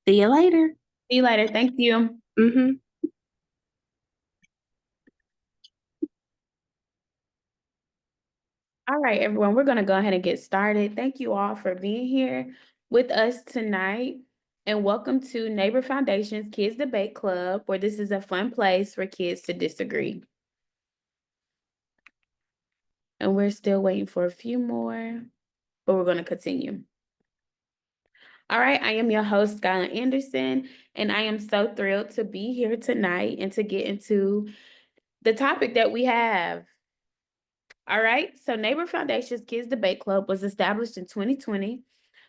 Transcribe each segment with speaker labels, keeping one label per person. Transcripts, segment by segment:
Speaker 1: See you later.
Speaker 2: See you later. Thank you.
Speaker 1: Mm-hmm.
Speaker 2: All right, everyone, we're going to go ahead and get started. Thank you all for being here with us tonight. And welcome to Neighbor Foundation's Kids Debate Club, where this is a fun place for kids to disagree. And we're still waiting for a few more, but we're going to continue. All right, I am your host, Skylar Anderson, and I am so thrilled to be here tonight and to get into the topic that we have. All right, so Neighbor Foundation's Kids Debate Club was established in 2020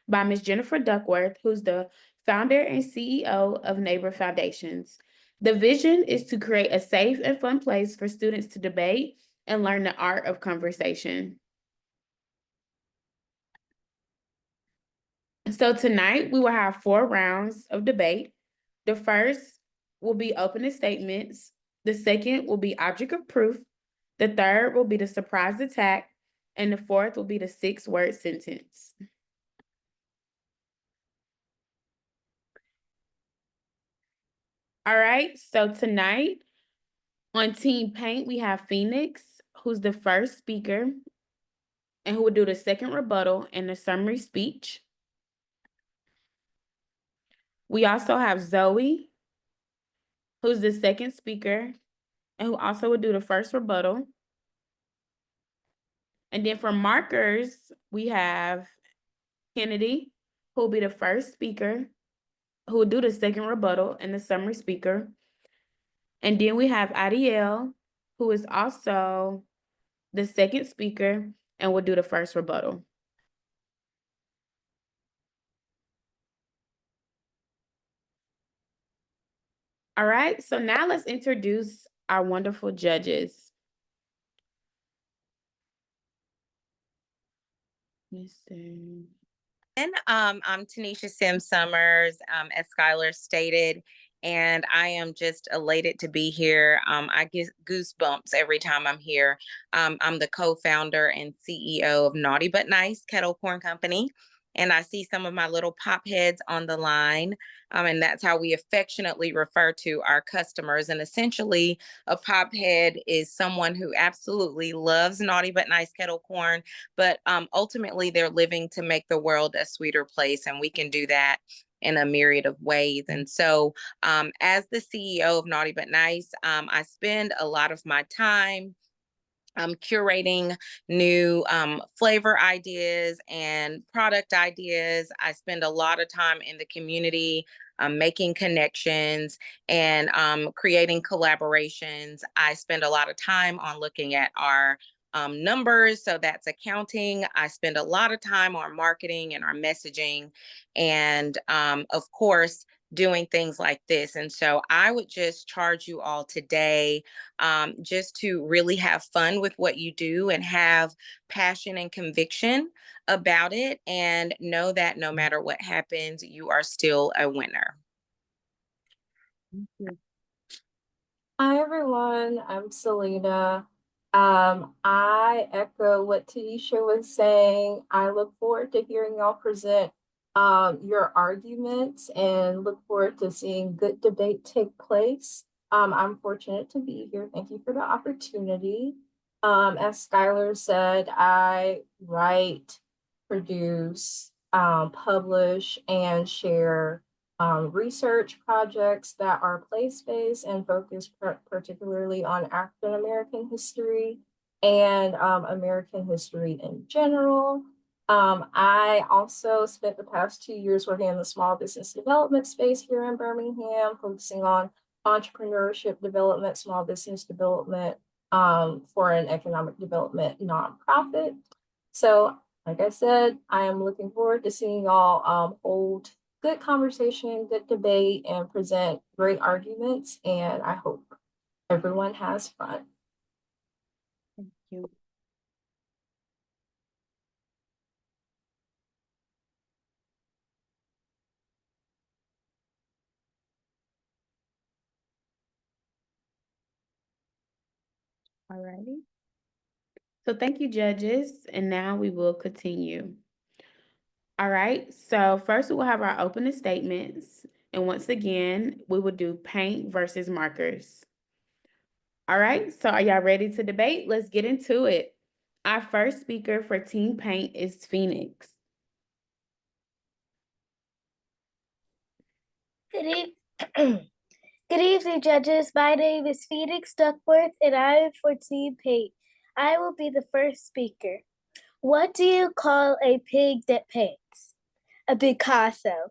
Speaker 2: by Ms. Jennifer Duckworth, who's the founder and CEO of Neighbor Foundations. The vision is to create a safe and fun place for students to debate and learn the art of conversation. So tonight we will have 4 rounds of debate. The first will be opening statements. The second will be object of proof. The third will be the surprise attack. And the fourth will be the 6-word sentence. All right, so tonight on Team Paint, we have Phoenix, who's the first speaker and who will do the second rebuttal and the summary speech. We also have Zoe, who's the second speaker and who also will do the first rebuttal. And then for markers, we have Kennedy, who will be the first speaker, who will do the second rebuttal and the summary speaker. And then we have Adiel, who is also the second speaker and will do the first rebuttal. All right, so now let's introduce our wonderful judges. Mr.
Speaker 3: I'm Tanisha Sims Summers, as Skylar stated, and I am just elated to be here. I get goosebumps every time I'm here. I'm the co-founder and CEO of Naughty But Nice Kettle Corn Company, and I see some of my little pop heads on the line, and that's how we affectionately refer to our customers. And essentially, a pop head is someone who absolutely loves Naughty But Nice Kettle Corn, but ultimately they're living to make the world a sweeter place, and we can do that in a myriad of ways. And so, as the CEO of Naughty But Nice, I spend a lot of my time curating new flavor ideas and product ideas. I spend a lot of time in the community making connections and creating collaborations. I spend a lot of time on looking at our numbers, so that's accounting. I spend a lot of time on marketing and our messaging, and of course, doing things like this. And so I would just charge you all today just to really have fun with what you do and have passion and conviction about it, and know that no matter what happens, you are still a winner.
Speaker 4: Hi everyone, I'm Selena. I echo what Tanisha was saying. I look forward to hearing y'all present your arguments and look forward to seeing good debate take place. I'm fortunate to be here. Thank you for the opportunity. As Skylar said, I write, produce, publish, and share research projects that are place-based and focus particularly on African American history and American history in general. I also spent the past 2 years working in the small business development space here in Birmingham, focusing on entrepreneurship development, small business development for an economic development nonprofit. So, like I said, I am looking forward to seeing y'all hold good conversation, good debate, and present great arguments. And I hope everyone has fun.
Speaker 2: Thank you. All righty. So thank you, judges. And now we will continue. All right. So first we will have our opening statements. And once again, we will do paint versus markers. All right, so are y'all ready to debate? Let's get into it. Our first speaker for Team Paint is Phoenix.
Speaker 1: Good evening, judges. My name is Phoenix Duckworth, and I am for Team Paint. I will be the first speaker. What do you call a pig that paints? A Picasso.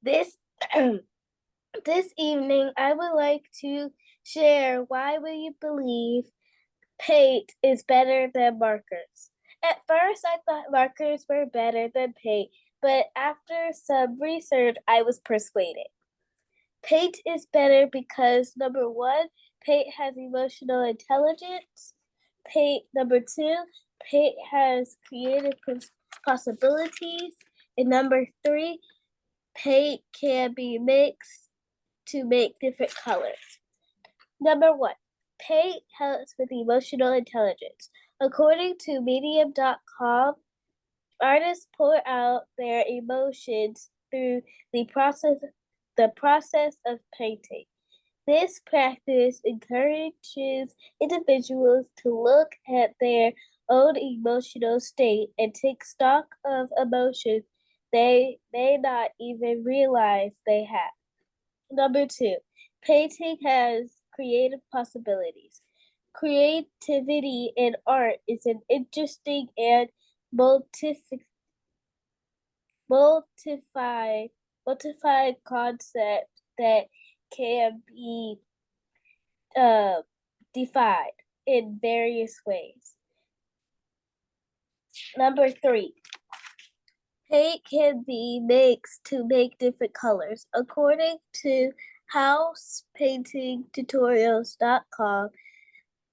Speaker 1: This this evening, I would like to share why will you believe paint is better than markers. At first, I thought markers were better than paint, but after some research, I was persuaded. Paint is better because number one, paint has emotional intelligence. Number two, paint has creative possibilities. And number three, paint can be mixed to make different colors. Number one, paint helps with emotional intelligence. According to medium.com, artists pour out their emotions through the process of painting. This practice encourages individuals to look at their own emotional state and take stock of emotions they may not even realize they have. Number two, painting has creative possibilities. Creativity in art is an interesting and multified concept that can be defined in various ways. Number three, paint can be mixed to make different colors. According to housepaintingtutorials.com,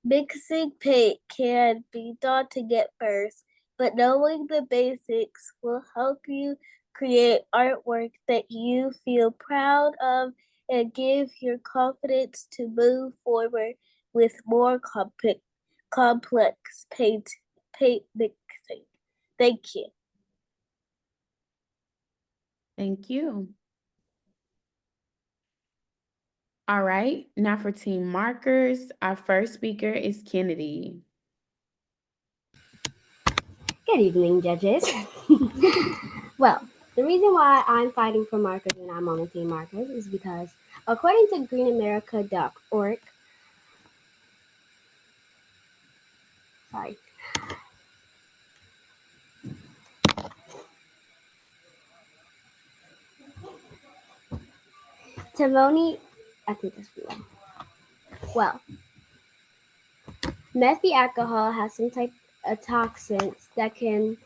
Speaker 1: mixing paint can be daunting at first, but knowing the basics will help you create artwork that you feel proud of and give your confidence to move forward with more complex paint mixing. Thank you.
Speaker 2: Thank you. All right, now for Team Markers, our first speaker is Kennedy.
Speaker 5: Good evening, judges. Well, the reason why I'm fighting for markers and I'm on the team markers is because, according to greenamerica.org, sorry, Timoni, I think that's real. Well, methyl alcohol has some type of toxins that can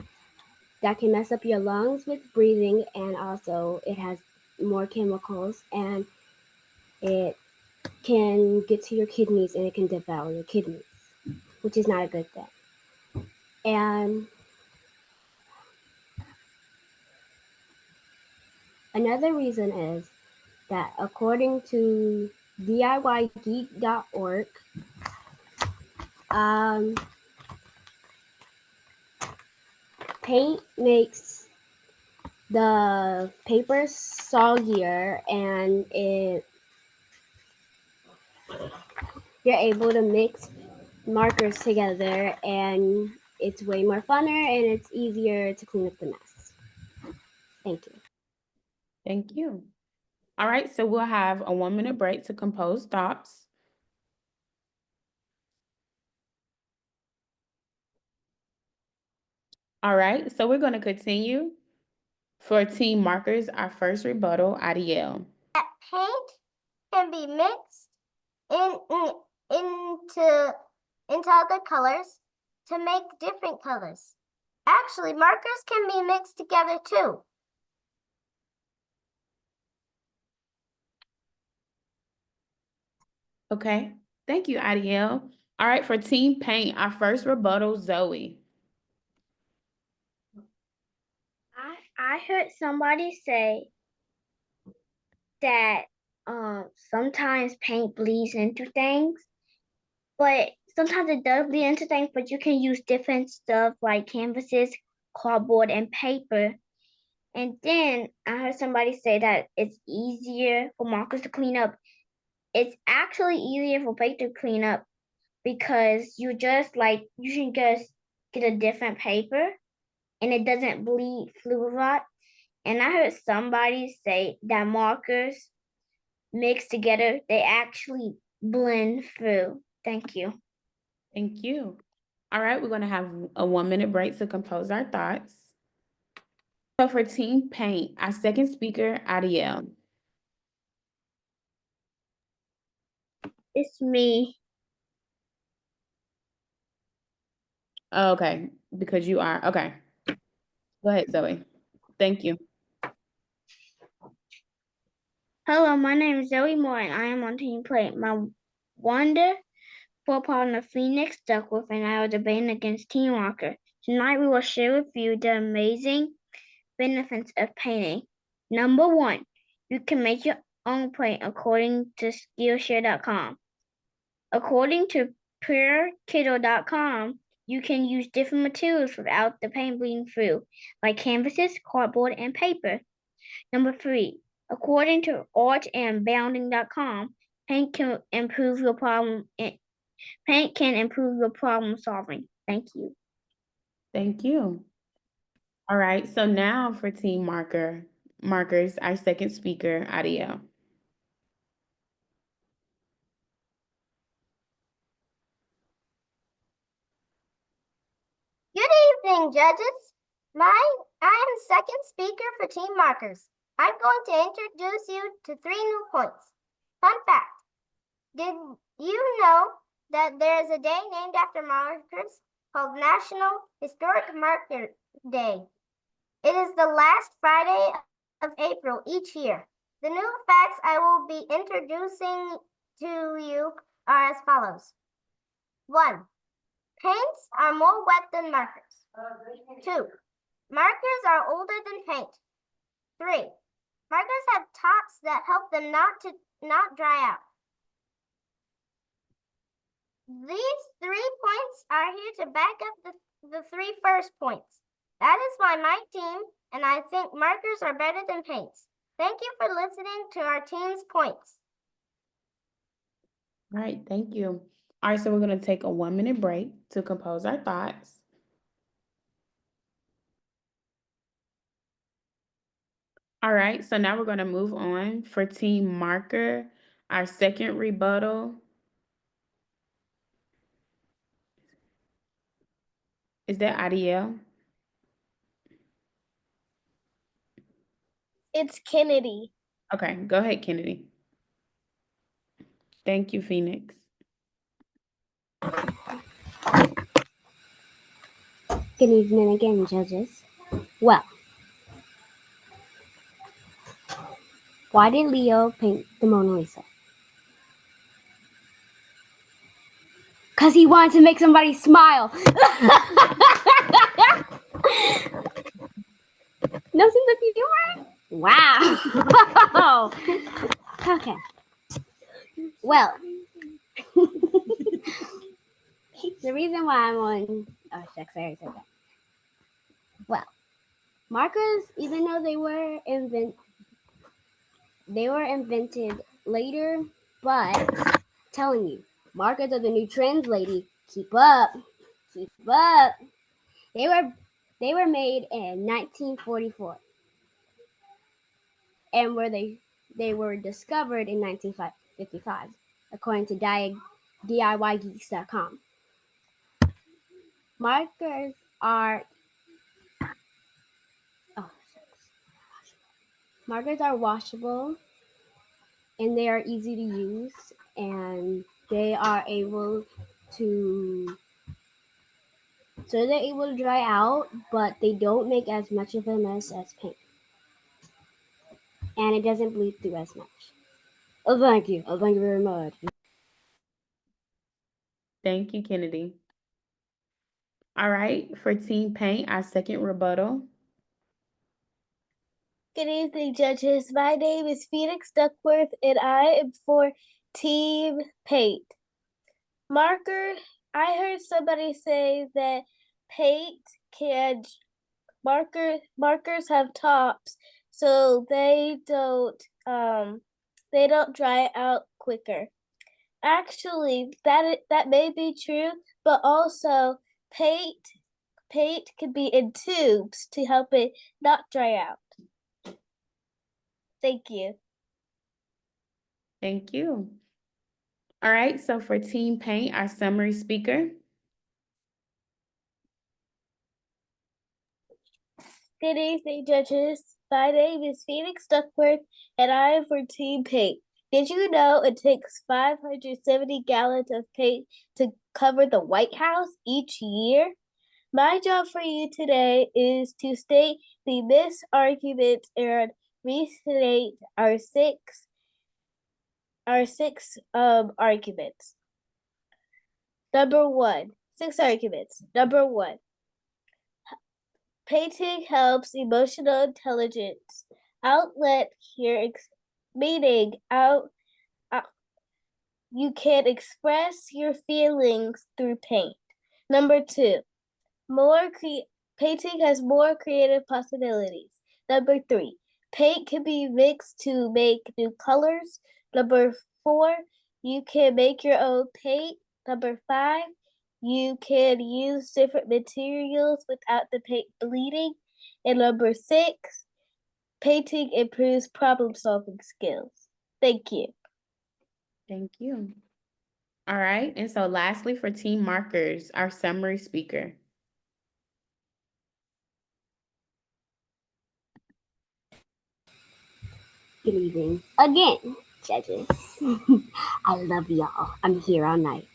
Speaker 5: mess up your lungs with breathing, and also it has more chemicals, and it can get to your kidneys and it can devour your kidneys, which is not a good thing. And another reason is that, according to DIYgeek.org, paint makes the paper soggier, and you're able to mix markers together, and it's way more funner and it's easier to clean up the mess. Thank you.
Speaker 2: Thank you. All right, so we'll have a 1-minute break to compose thoughts. All right, so we're going to continue. For Team Markers, our first rebuttal, Adiel.
Speaker 6: Paint can be mixed into other colors to make different colors. Actually, markers can be mixed together too.
Speaker 2: Okay, thank you, Adiel. All right, for Team Paint, our first rebuttal, Zoe.
Speaker 1: I heard somebody say that sometimes paint bleeds into things, but sometimes it does bleed into things, but you can use different stuff like canvases, cardboard, and paper,
Speaker 7: And then I heard somebody say that it's easier for markers to clean up. It's actually easier for paint to clean up because you can just get a different paper and it doesn't bleed fluid rot. And I heard somebody say that markers mixed together, they actually blend through. Thank you.
Speaker 2: Thank you. All right, we're going to have a 1-minute break to compose our thoughts. So for Team Paint, our second speaker, Adiel.
Speaker 7: It's me.
Speaker 2: Okay, because you are. Okay. Go ahead, Zoe. Thank you.
Speaker 7: Hello, my name is Zoe Moore and I am on Team Plate. My wonderful partner Phoenix Duckworth and I are debating against Team Walker. Tonight we will share with you the amazing benefits of painting. Number 1, you can make your own plate according to Skillshare.com. According to PureKiddo.com, you can use different materials without the paint bleeding through, like canvases, cardboard, and paper. Number 3, according to artandbounding.com, paint can improve your problem solving. Thank you.
Speaker 2: Thank you. All right, so now for Team Markers, our second speaker, Adiel.
Speaker 6: Good evening, judges. I am second speaker for Team Markers. I'm going to introduce you to 3 new points. Fun fact. Did you know that there is a day named after markers called National Historic Marker Day? It is the last Friday of April each year. The new facts I will be introducing to you are as follows. 1. Paints are more wet than markers. 2. Markers are older than paint. 3. Markers have tops that help them not dry out. These 3 points are here to back up the 3 first points. That is why my team and I think markers are better than paints. Thank you for listening to our team's points.
Speaker 2: All right, thank you. All right, so we're going to take a 1-minute break to compose our thoughts. All right, so now we're going to move on for Team Marker, our second rebuttal. Is that Adiel?
Speaker 1: It's Kennedy.
Speaker 2: Okay, go ahead, Kennedy. Thank you, Phoenix.
Speaker 5: Good evening again, judges. Well, why did Leo paint the Mona Lisa? Because he wanted to make somebody smile. No sense of humor? Wow. Okay. Well, the reason why I'm on... Oh, shucks, I already said that. Well, markers, even though they were invented later, but telling you, markers are the new trends, lady. Keep up. Keep up. They were made in 1944. And where they were discovered in 1955, according to DIYgeeks.com. Markers are washable, and they are easy to use, and they are able to dry out, but they don't make as much of a mess as paint, and it doesn't bleed through as much. Oh, thank you. Oh, thank you very much.
Speaker 2: Thank you, Kennedy. All right, for Team Paint, our second rebuttal.
Speaker 1: Good evening, judges. My name is Phoenix Duckworth, and I am for Team Paint. Marker, I heard somebody say that paint can markers have tops, so they don't dry out quicker. Actually, that may be true, but also paint can be in tubes to help it not dry out. Thank you.
Speaker 2: Thank you. All right, so for Team Paint, our summary speaker.
Speaker 1: Good evening, judges. My name is Phoenix Duckworth, and I am for Team Paint. Did you know it takes 570 gallons of paint to cover the White House each year? My job for you today is to state the misarguments and restate our six arguments. Number one, 6 arguments. Number one, painting helps emotional intelligence outlet here, meaning you can express your feelings through paint. Number two, painting has more creative possibilities. Number three, paint can be mixed to make new colors. Number four, you can make your own paint. Number five, you can use different materials without the paint bleeding. And number six, painting improves problem-solving skills. Thank you.
Speaker 2: Thank you. All right, and so lastly for Team Markers, our summary speaker.
Speaker 5: Good evening again, judges. I love y'all. I'm here all night.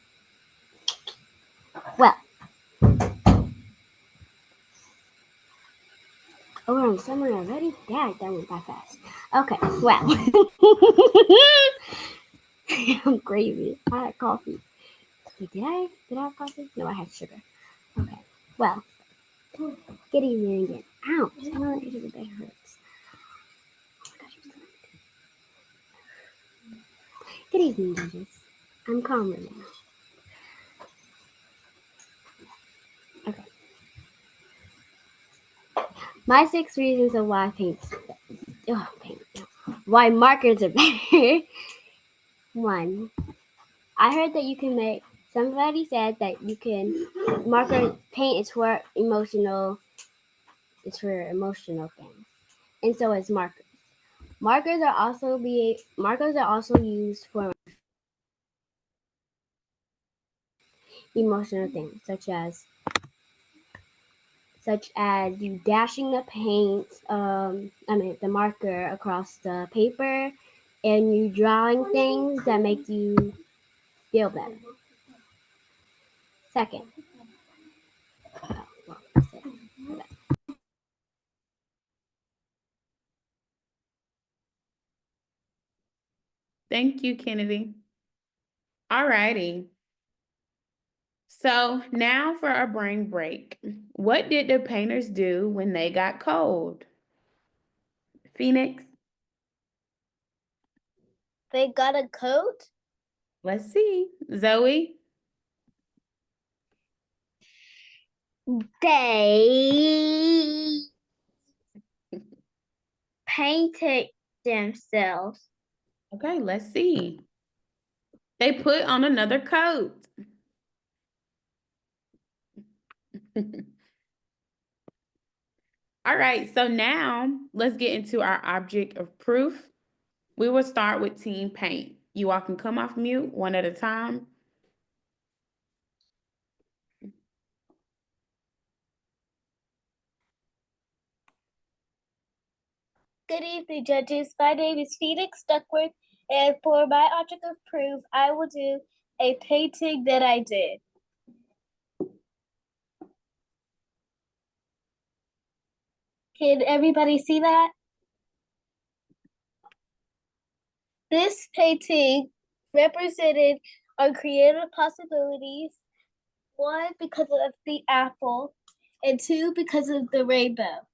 Speaker 5: Well, oh, we're on summary already? Dad, that went by fast. Okay, well. I'm crazy. I had coffee. Wait, did I have coffee? No, I had sugar. Okay, well. Good evening again. Ouch, my edge of the bed hurts. Oh my gosh, good evening, judges. I'm calmer now. Okay. My 6 reasons of why why markers are better. 1. I heard that you can make. Somebody said that you can paint is for emotional. It's for emotional things, and so is markers. Markers are also used for emotional things, such as you dashing the paint, the marker across the paper, and you drawing things that make you feel better. Second,
Speaker 2: Thank you, Kennedy. All righty. So now for our brain break. What did the painters do when they got cold? Phoenix?
Speaker 1: They got a coat?
Speaker 2: Let's see. Zoe?
Speaker 7: They painted themselves.
Speaker 2: Okay, let's see. They put on another coat. All right, so now let's get into our object of proof. We will start with Team Paint. You all can come off mute one at a time.
Speaker 1: Good evening, judges. My name is Phoenix Duckworth, and for my object of proof, I will do a painting that I did. Can everybody see that? This painting represented our creative possibilities. 1, because of the apple, and 2, because of the rainbow.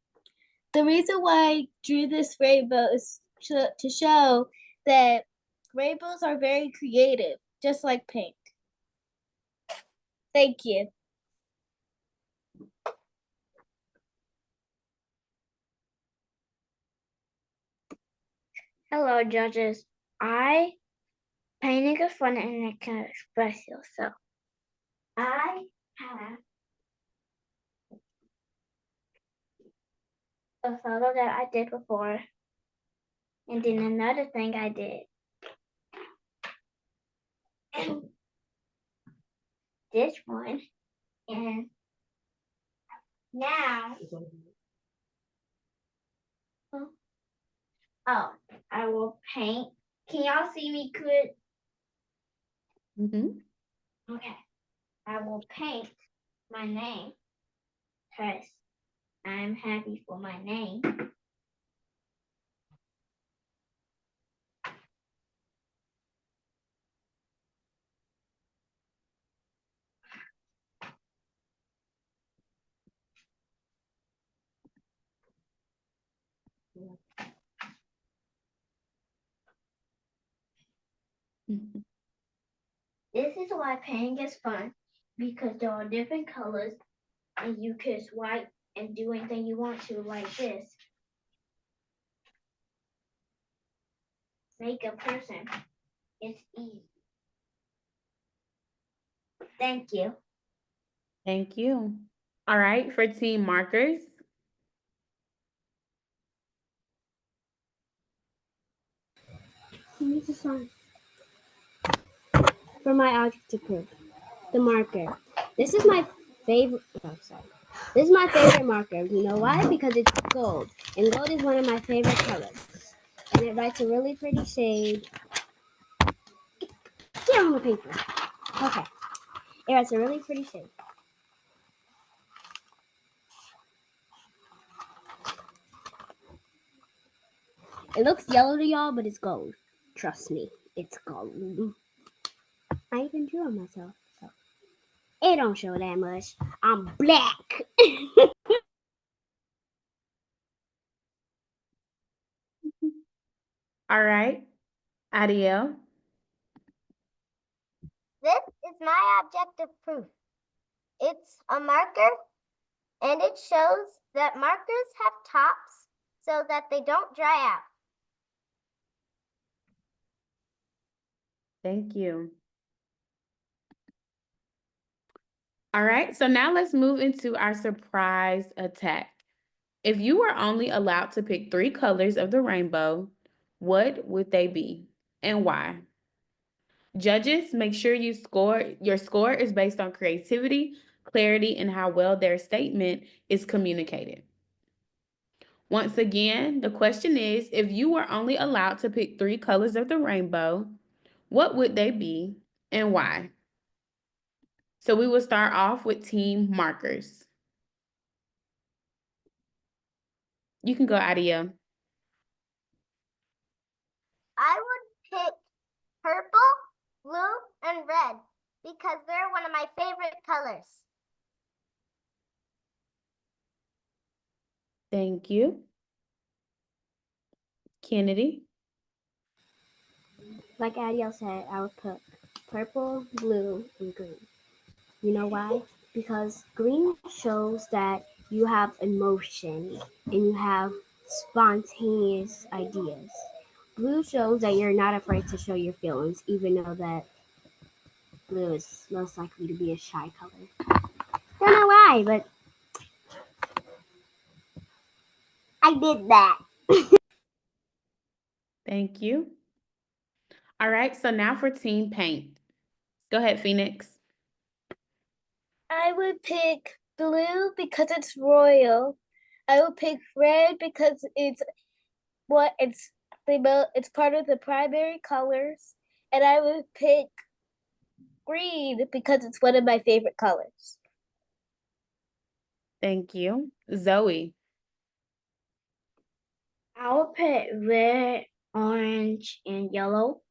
Speaker 1: The reason why I drew this rainbow is to show that rainbows are very creative, just like paint. Thank you.
Speaker 7: Hello, judges. Painting is fun and it can express yourself. I have a photo that I did before, and then another thing I did. And this one, and now, I will paint. Can y'all see me good?
Speaker 2: Mm-hmm.
Speaker 7: Okay. I will paint my name because I'm happy for my name.
Speaker 2: Mm-hmm.
Speaker 7: This is why painting is fun, because there are different colors and you can swipe and do anything you want to, like this. Make a person. It's easy. Thank you.
Speaker 2: Thank you. All right, for team markers.
Speaker 5: This is fun. For my object to prove, the marker. This is my favorite. Oh, sorry. This is my favorite marker. You know why? Because it's gold, and gold is one of my favorite colors. And it writes a really pretty shade. Get on the paper. Okay. It writes a really pretty shade. It looks yellow to y'all, but it's gold. Trust me, it's gold. I even drew on myself, so it don't show that much. I'm black.
Speaker 2: All right, Adiel.
Speaker 6: This is my objective proof. It's a marker, and it shows that markers have tops so that they don't dry out.
Speaker 2: Thank you. All right, so now let's move into our surprise attack. If you were only allowed to pick 3 colors of the rainbow, what would they be and why? Judges, make sure your score is based on creativity, clarity, and how well their statement is communicated. Once again, the question is, if you were only allowed to pick 3 colors of the rainbow, what would they be and why? So we will start off with team markers. You can go, Adia.
Speaker 6: I would pick purple, blue, and red because they're one of my favorite colors.
Speaker 2: Thank you. Kennedy.
Speaker 5: Like Adiel said, I would put purple, blue, and green. You know why? Because green shows that you have emotion and you have spontaneous ideas. Blue shows that you're not afraid to show your feelings, even though that blue is most likely to be a shy color. Don't know why, but I did that.
Speaker 2: Thank you. All right, so now for team paint. Go ahead, Phoenix.
Speaker 1: I would pick blue because it's royal. I would pick red because it's part of the primary colors, and I would pick green because it's one of my favorite colors.
Speaker 2: Thank you. Zoe.
Speaker 7: I will put red, orange, and yellow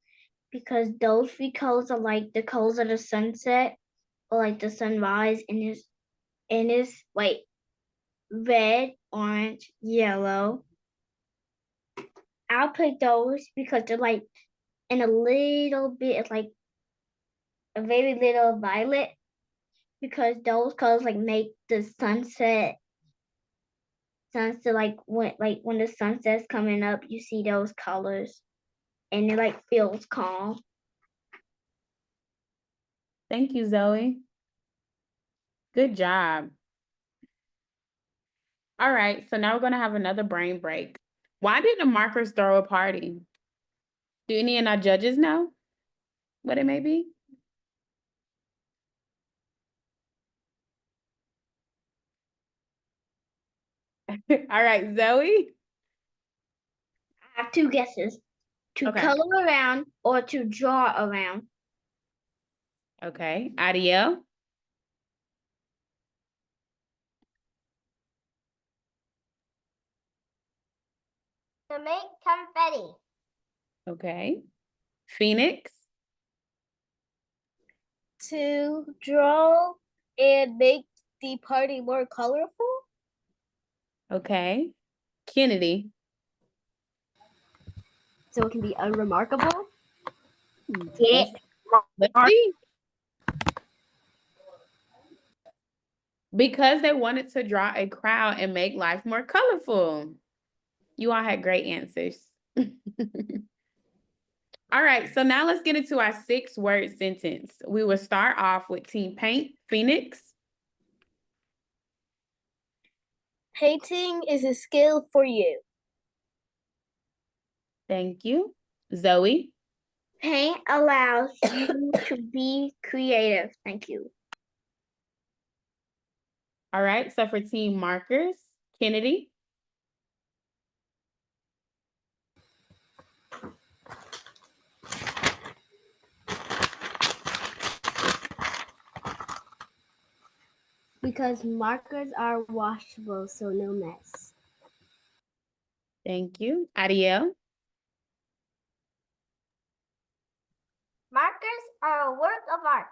Speaker 7: because those 3 colors are like the colors of the sunset or like the sunrise, and it's wait, red, orange, yellow. I'll pick those because they're like in a little bit of like a very little violet because those colors like make the sunset like when the sunset's coming up, you see those colors. and it like feels calm.
Speaker 2: Thank you, Zoe. Good job. All right, so now we're going to have another brain break. Why did the markers throw a party? Do any of our judges know what it may be? All right, Zoe?
Speaker 7: I have two guesses: to
Speaker 2: Okay.
Speaker 7: color around or to draw around.
Speaker 2: Okay, Ariel?
Speaker 6: To make confetti.
Speaker 2: Okay. Phoenix?
Speaker 1: To draw and make the party more colorful.
Speaker 2: Okay. Kennedy?
Speaker 5: So it can be unremarkable.
Speaker 7: Yeah.
Speaker 2: Let's see. Because they wanted to draw a crowd and make life more colorful. You all had great answers. All right, so now let's get into our 6-word sentence. We will start off with Team Paint. Phoenix?
Speaker 1: Painting is a skill for you.
Speaker 2: Thank you. Zoe?
Speaker 7: Paint allows you to be creative. Thank you.
Speaker 2: All right, so for Team Markers, Kennedy?
Speaker 5: Because markers are washable, so no mess.
Speaker 2: Thank you. Ariel?
Speaker 6: Markers are a work of art.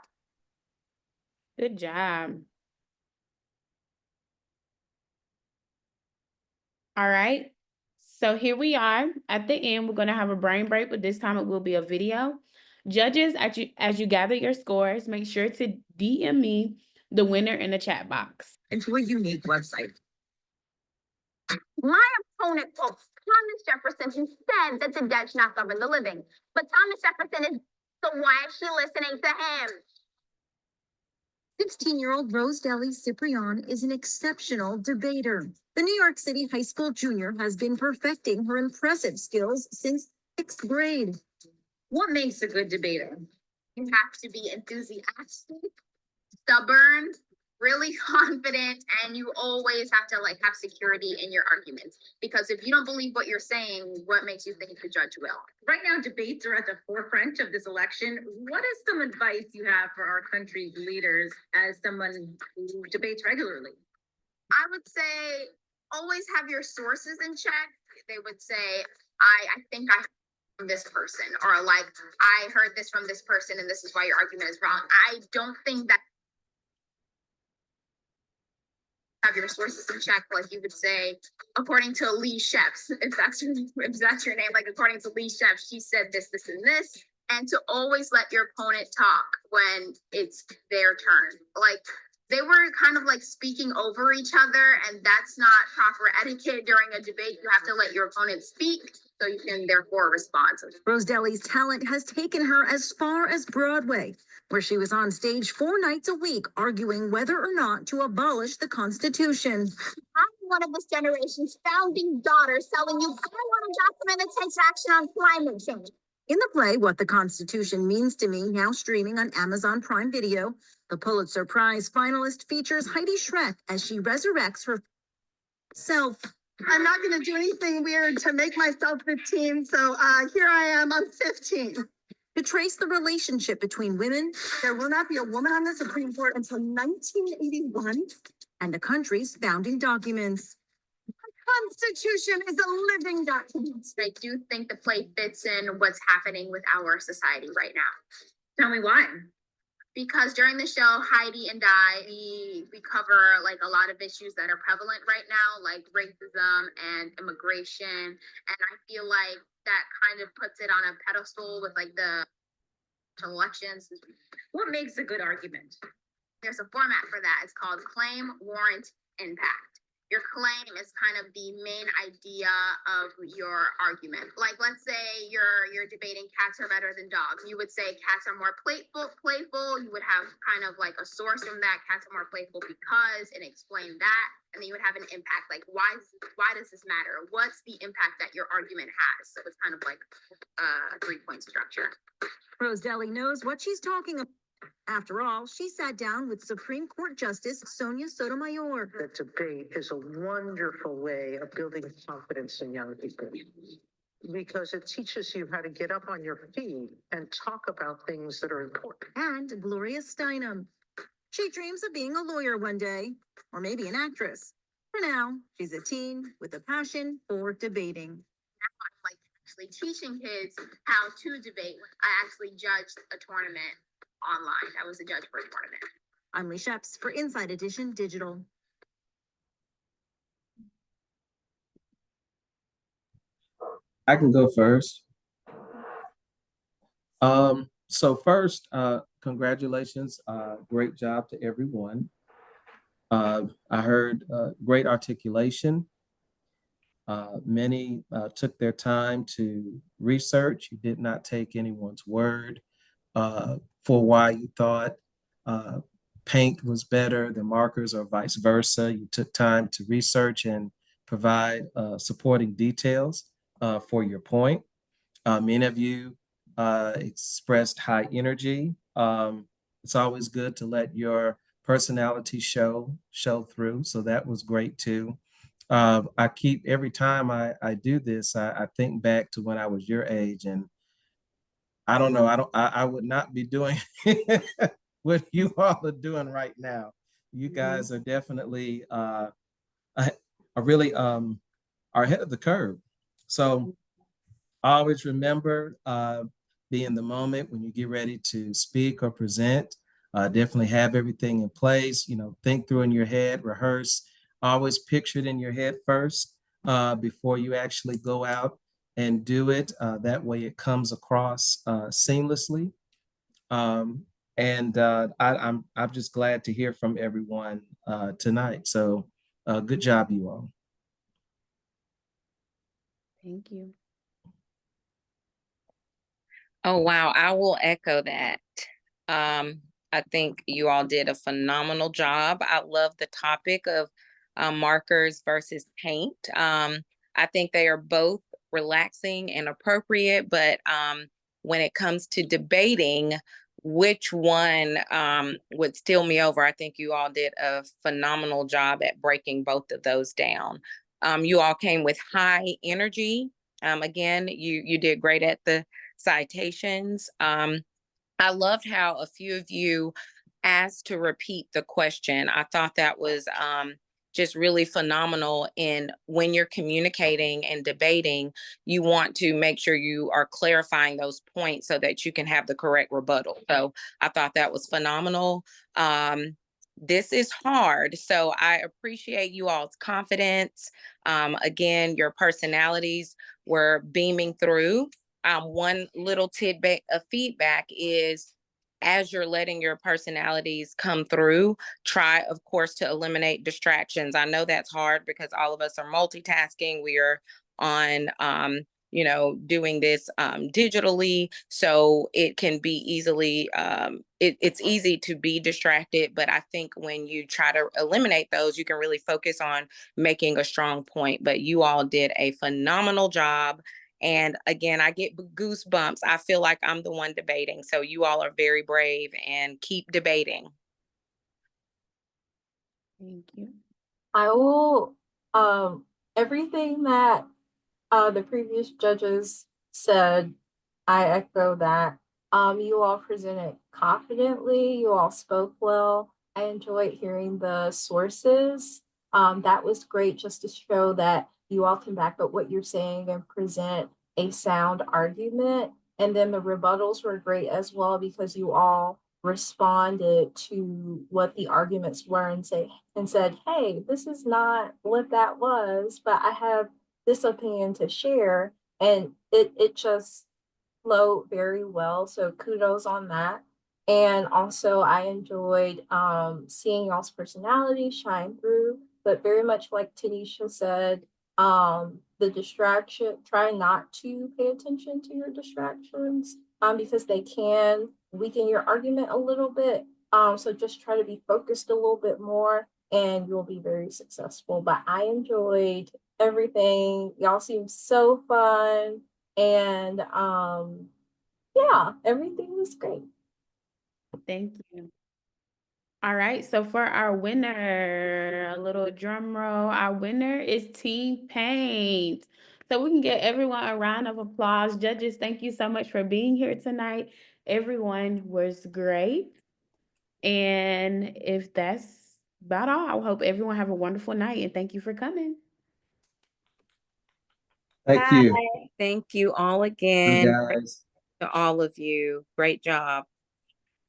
Speaker 2: Good job. All right. So here we are. At the end, we're going to have a brain break, but this time it will be a video. Judges, as you gather your scores, make sure to DM me the winner in the chat box.
Speaker 8: Into a unique website. My opponent quotes Thomas Jefferson, who said that the dead should not govern the living. But Thomas Jefferson is, so why is she listening to him? 16-year-old Rose Deli Ciprian is an exceptional debater. The New York City high school junior has been perfecting her impressive skills since 6th grade. What makes a good debater? You have to be enthusiastic, stubborn, really confident, and you always have to have security in your arguments, because if you don't believe what you're saying, what makes you think the judge will? Right now, debates are at the forefront of this election. What is some advice you have for our country's leaders as someone who debates regularly? I would say always have your sources in check. They would say, I think I from this person, or I heard this from this person and this is why your argument is wrong. I don't think that have your sources in check, like you would say, according to Lee Sheps, if that's your name, like according to Lee Sheps, she said this, this, and this, and to always let your opponent talk when it's their turn. Like they were kind of speaking over each other, and that's not proper etiquette during a debate. You have to let your opponent speak so you can therefore respond. Rose Deli's talent has taken her as far as Broadway, where she was on stage 4 nights a week arguing whether or not to abolish the Constitution. I'm one of this generation's founding daughters telling you I want a document that takes action on climate change. In the play, What the Constitution Means to Me, now streaming on Amazon Prime Video, the Pulitzer Prize finalist features Heidi Schreck as she resurrects her self. I'm not going to do anything weird to make myself 15, so here I am, I'm 15. To trace the relationship between women, there will not be a woman on the Supreme Court until 1981, and the country's founding documents. Constitution is a living document. I do think the play fits in what's happening with our society right now. Tell me why. Because during the show, Heidi and I, we cover a lot of issues that are prevalent right now, like racism and immigration. And I feel like that kind of puts it on a pedestal with the elections. What makes a good argument? There's a format for that. It's called claim, warrant, impact. your claim is kind of the main idea of your argument. Like, let's say you're debating cats are better than dogs. You would say cats are more playful. You would have kind of like a source from that. Cats are more playful because, and explain that. And then you would have an impact. Like, why does this matter? What's the impact that your argument has? So it's kind of like a 3-point structure.
Speaker 9: Rose Deli knows what she's talking about. After all, she sat down with Supreme Court Justice Sonia Sotomayor.
Speaker 10: That debate is a wonderful way of building confidence in young people because it teaches you how to get up on your feet and talk about things that are important.
Speaker 9: And Gloria Steinem. She dreams of being a lawyer one day, or maybe an actress. For now, she's a teen with a passion for debating.
Speaker 8: Like actually teaching kids how to debate. I actually judged a tournament online. I was a judge for a tournament.
Speaker 9: I'm Lee Sheps for Inside Edition Digital.
Speaker 11: I can go first. So first, congratulations, great job to everyone. I heard great articulation. Many took their time to research. You did not take anyone's word for why you thought paint was better than markers or vice versa. You took time to research and provide supporting details for your point. Many of you expressed high energy. It's always good to let your personality show through. So that was great too. I keep every time I do this, I think back to when I was your age, and I don't know, I would not be doing what you all are doing right now. You guys are definitely are really are ahead of the curve. So always remember, be in the moment when you get ready to speak or present. Definitely have everything in place. You know, think through in your head, rehearse. Always picture it in your head first before you actually go out and do it. That way, it comes across seamlessly. I'm just glad to hear from everyone tonight. So, good job, you all.
Speaker 2: Thank you.
Speaker 3: Oh, wow. I will echo that. I think you all did a phenomenal job. I love the topic of markers versus paint. I think they are both relaxing and appropriate, but when it comes to debating which one would steal me over, I think you all did a phenomenal job at breaking both of those down. You all came with high energy. Again, you did great at the citations. I loved how a few of you asked to repeat the question. I thought that was just really phenomenal. In when you're communicating and debating, you want to make sure you are clarifying those points so that you can have the correct rebuttal. So I thought that was phenomenal. This is hard, so I appreciate you all's confidence. Again, your personalities were beaming through. One little tidbit of feedback is, as you're letting your personalities come through, try, of course, to eliminate distractions. I know that's hard because all of us are multitasking. We are on, doing this digitally. So it can be easily, it's easy to be distracted. But I think when you try to eliminate those, you can really focus on making a strong point. But you all did a phenomenal job. And again, I get goosebumps. I feel like I'm the one debating. So you all are very brave and keep debating.
Speaker 2: Thank you.
Speaker 4: I will, everything that the previous judges said, I echo that. You all presented confidently, you all spoke well. I enjoyed hearing the sources. That was great just to show that you all can back up what you're saying and present a sound argument. And then the rebuttals were great as well because you all responded to what the arguments were and said, hey, this is not what that was, but I have this opinion to share. And it just flowed very well. So kudos on that. And also I enjoyed seeing y'all's personality shine through. but very much like Tanisha said, the distraction, try not to pay attention to your distractions, because they can weaken your argument a little bit. So just try to be focused a little bit more and you'll be very successful. But I enjoyed everything. Y'all seem so fun. And yeah, everything was great.
Speaker 2: Thank you. All right, so for our winner, a little drum roll, our winner is Team Paint. So we can get everyone a round of applause. Judges, thank you so much for being here tonight. Everyone was great. And if that's about all, I hope everyone have a wonderful night and thank you for coming.
Speaker 11: Thank you.
Speaker 3: Thank you all
Speaker 11: Bye,
Speaker 3: again.
Speaker 11: guys.
Speaker 3: To all of you. Great job.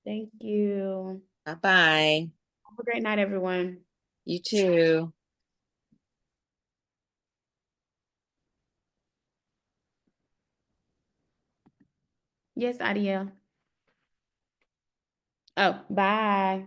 Speaker 2: Thank you.
Speaker 3: Bye-bye.
Speaker 2: Have a great night, everyone.
Speaker 3: You too.
Speaker 2: Yes, Adiel. Oh, bye.